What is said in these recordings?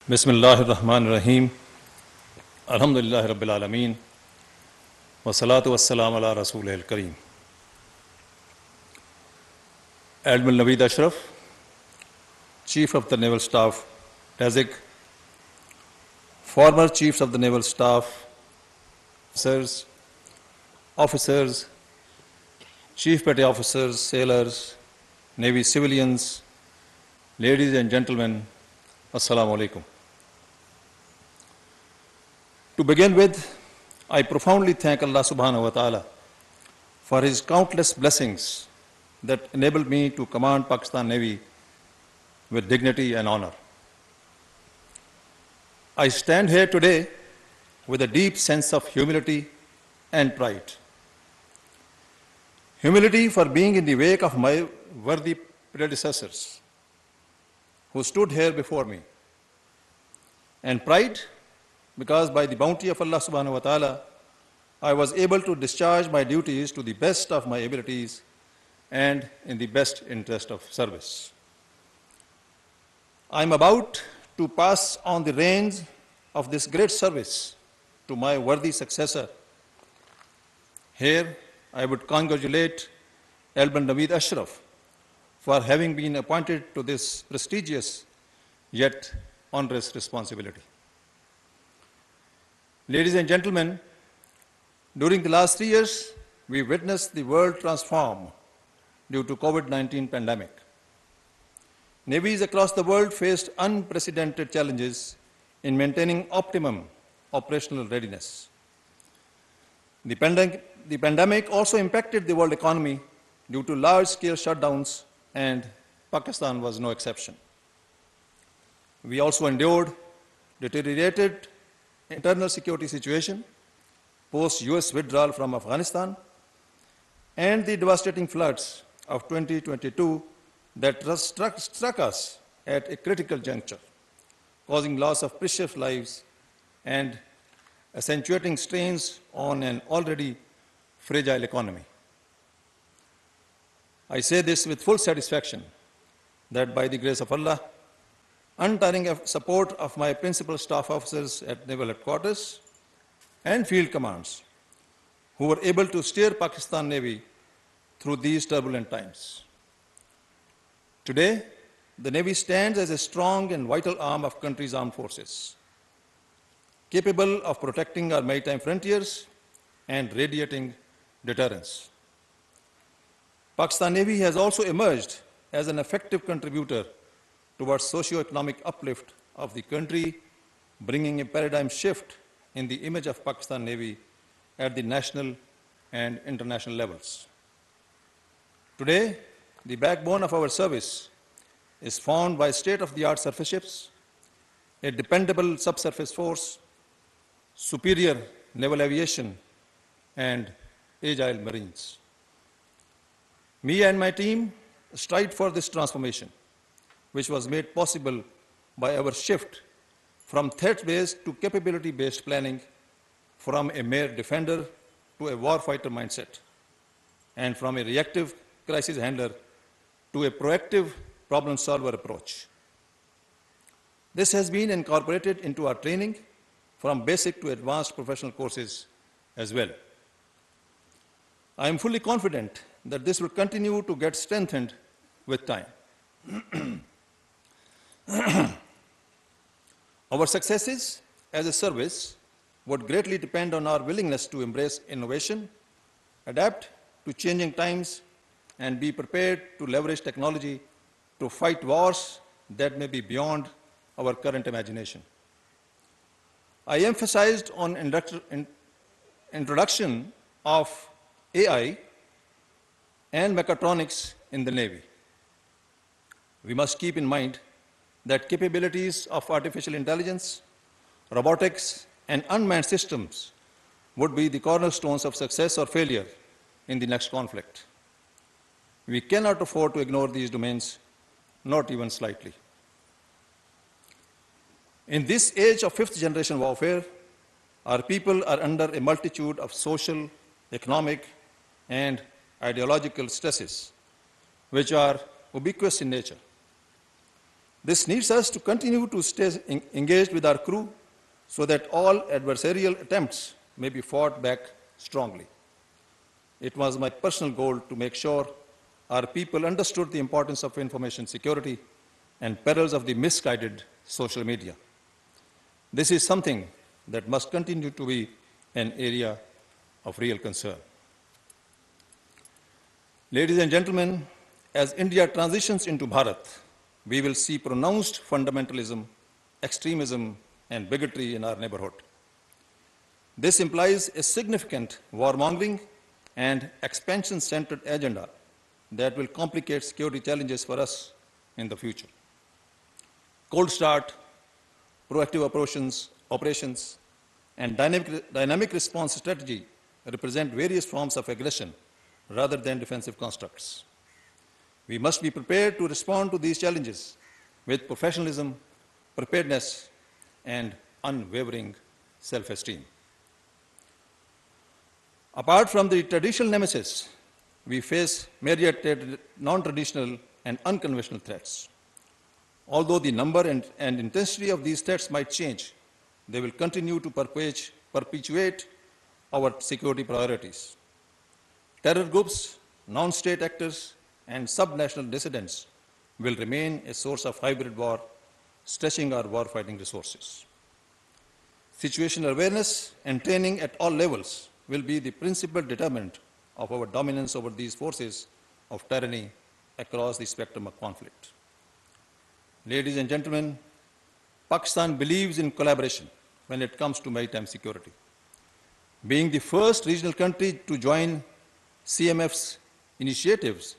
Bismillahirrahmanirrahim. Alhamdulillahi Rabbil Alameen. Wassalatu wassalamu ala Rasulihil Kareem. Admiral Naveed Ashraf, Chief of the Naval Staff, TASIC, former Chiefs of the Naval Staff, officers, Chief Petty Officers, sailors, Navy civilians, ladies and gentlemen, Assalamu alaikum. To begin with, I profoundly thank Allah subhanahu wa ta'ala for His countless blessings that enabled me to command Pakistan Navy with dignity and honor. I stand here today with a deep sense of humility and pride. Humility for being in the wake of my worthy predecessors who stood here before me, and pride because by the bounty of Allah subhanahu wa ta'ala, I was able to discharge my duties to the best of my abilities and in the best interest of service. I am about to pass on the reins of this great service to my worthy successor. Here, I would congratulate Admiral Naveed Ashraf for having been appointed to this prestigious yet onerous responsibility. Ladies and gentlemen, during the last 3 years, we witnessed the world transform due to COVID-19 pandemic. Navies across the world faced unprecedented challenges in maintaining optimum operational readiness. The pandemic also impacted the world economy due to large-scale shutdowns, and Pakistan was no exception. We also endured deteriorated internal security situation, post-US withdrawal from Afghanistan, and the devastating floods of 2022 that struck us at a critical juncture, causing loss of precious lives and accentuating strains on an already fragile economy. I say this with full satisfaction that by the grace of Allah, untiring support of my principal staff officers at Naval Headquarters and field commands, who were able to steer Pakistan Navy through these turbulent times. Today, the Navy stands as a strong and vital arm of country's armed forces, capable of protecting our maritime frontiers and radiating deterrence. Pakistan Navy has also emerged as an effective contributor towards socio-economic uplift of the country, bringing a paradigm shift in the image of Pakistan Navy at the national and international levels. Today, the backbone of our service is formed by state-of-the-art surface ships, a dependable subsurface force, superior naval aviation, and agile marines. Me and my team strive for this transformation, which was made possible by our shift from threat-based to capability-based planning, from a mere defender to a warfighter mindset, and from a reactive crisis handler to a proactive problem-solver approach. This has been incorporated into our training from basic to advanced professional courses as well. I am fully confident that this will continue to get strengthened with time. Our successes as a service would greatly depend on our willingness to embrace innovation, adapt to changing times, and be prepared to leverage technology to fight wars that may be beyond our current imagination. I emphasized on introduction of AI and mechatronics in the Navy. We must keep in mind that capabilities of artificial intelligence, robotics, and unmanned systems would be the cornerstones of success or failure in the next conflict. We cannot afford to ignore these domains, not even slightly. In this age of fifth-generation warfare, our people are under a multitude of social, economic, and ideological stresses, which are ubiquitous in nature. This needs us to continue to stay engaged with our crew so that all adversarial attempts may be fought back strongly. It was my personal goal to make sure our people understood the importance of information security and perils of the misguided social media. This is something that must continue to be an area of real concern. Ladies and gentlemen, as India transitions into Bharat, we will see pronounced fundamentalism, extremism, and bigotry in our neighborhood. This implies a significant warmongering and expansion-centered agenda that will complicate security challenges for us in the future. Cold start, proactive operations, and dynamic response strategy represent various forms of aggression rather than defensive constructs. We must be prepared to respond to these challenges with professionalism, preparedness, and unwavering self-esteem. Apart from the traditional nemesis, we face myriad non-traditional and unconventional threats. Although the number and intensity of these threats might change, they will continue to perpetuate our security priorities. Terror groups, non-state actors, and subnational dissidents will remain a source of hybrid war, stretching our warfighting resources. Situational awareness and training at all levels will be the principal determinant of our dominance over these forces of tyranny across the spectrum of conflict. Ladies and gentlemen, Pakistan believes in collaboration when it comes to maritime security. Being the first regional country to join CMF's initiatives,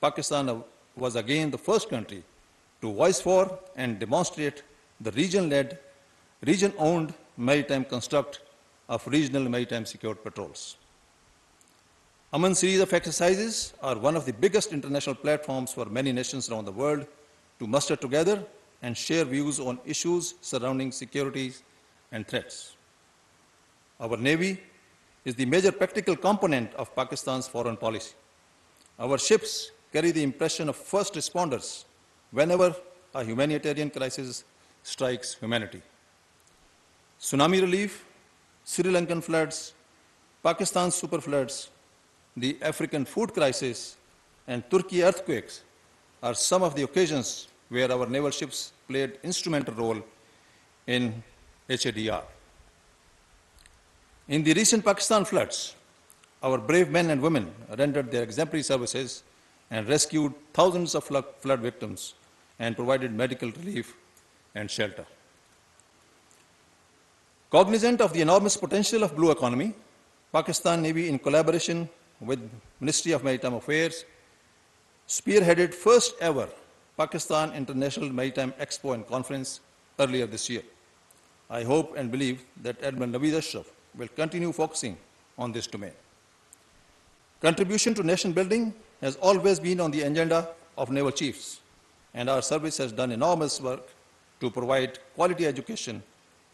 Pakistan was again the first country to voice for and demonstrate the region-led, region-owned maritime construct of regional maritime security patrols. Aman series of exercises are one of the biggest international platforms for many nations around the world to muster together and share views on issues surrounding security and threats. Our Navy is the major practical component of Pakistan's foreign policy. Our ships carry the impression of first responders whenever a humanitarian crisis strikes humanity. Tsunami relief, Sri Lankan floods, Pakistan's super floods, the African food crisis, and Turkey earthquakes are some of the occasions where our naval ships played instrumental role in HADR. In the recent Pakistan floods, our brave men and women rendered their exemplary services and rescued thousands of flood victims and provided medical relief and shelter. Cognizant of the enormous potential of blue economy, Pakistan Navy, in collaboration with Ministry of Maritime Affairs, spearheaded first ever Pakistan International Maritime Expo and Conference earlier this year. I hope and believe that Admiral Amjad will continue focusing on this domain. Contribution to nation building has always been on the agenda of naval chiefs, and our service has done enormous work to provide quality education,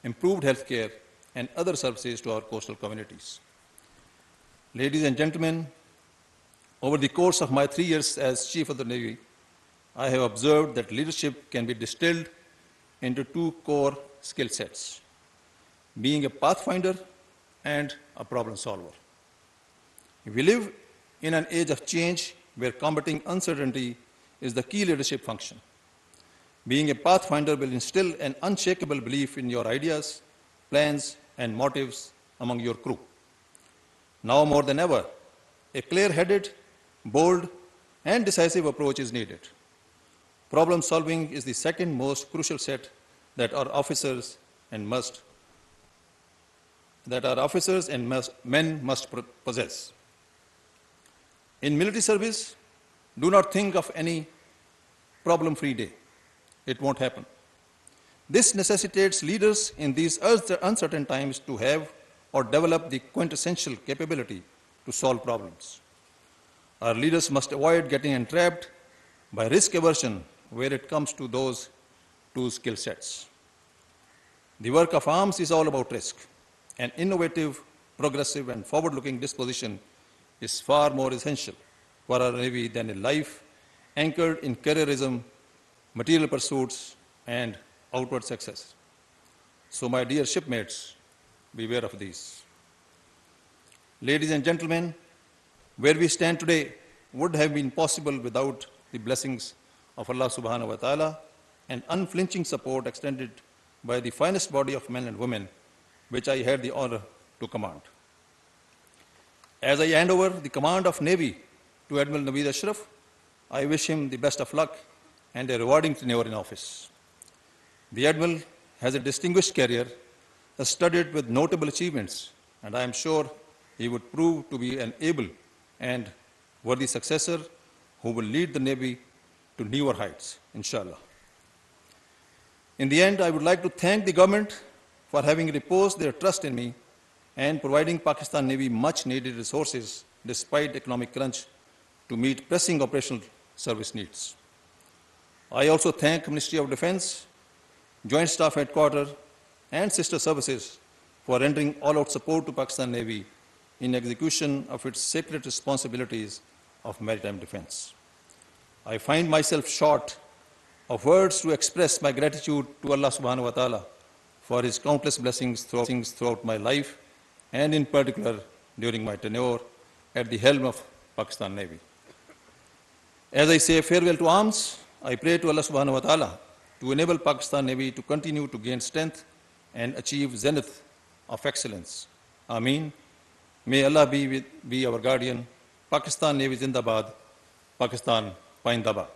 improved health care, and other services to our coastal communities. Ladies and gentlemen, over the course of my 3 years as Chief of the Navy, I have observed that leadership can be distilled into two core skill sets: being a pathfinder and a problem solver. We live in an age of change where combating uncertainty is the key leadership function. Being a pathfinder will instill an unshakable belief in your ideas, plans, and motives among your crew. Now more than ever, a clear-headed, bold, and decisive approach is needed. Problem solving is the second most crucial set that our officers and men must possess. In military service, do not think of any problem-free day. It won't happen. This necessitates leaders in these uncertain times to have or develop the quintessential capability to solve problems. Our leaders must avoid getting entrapped by risk aversion where it comes to those two skill sets. The work of arms is all about risk. An innovative, progressive, and forward-looking disposition is far more essential for our Navy than a life anchored in careerism material pursuits, and outward success. So, my dear shipmates, beware of these. Ladies and gentlemen, where we stand today would have been possible without the blessings of Allah subhanahu wa ta'ala and unflinching support extended by the finest body of men and women, which I had the honor to command. As I hand over the command of Navy to Admiral Naveed Ashraf, I wish him the best of luck and a rewarding tenure in office. The Admiral has a distinguished career, studded with notable achievements, and I am sure he would prove to be an able and worthy successor who will lead the Navy to newer heights, inshallah. In the end, I would like to thank the government for having reposed their trust in me and providing Pakistan Navy much needed resources despite economic crunch to meet pressing operational service needs. I also thank Ministry of Defense, Joint Staff Headquarters, and sister services for rendering all-out support to Pakistan Navy in execution of its sacred responsibilities of maritime defense. I find myself short of words to express my gratitude to Allah subhanahu wa ta'ala for His countless blessings throughout my life, and in particular during my tenure at the helm of Pakistan Navy. As I say farewell to arms, I pray to Allah subhanahu wa ta'ala to enable Pakistan Navy to continue to gain strength and achieve zenith of excellence. Ameen. May Allah be our guardian. Pakistan Navy Zindabad. Pakistan Paindabad.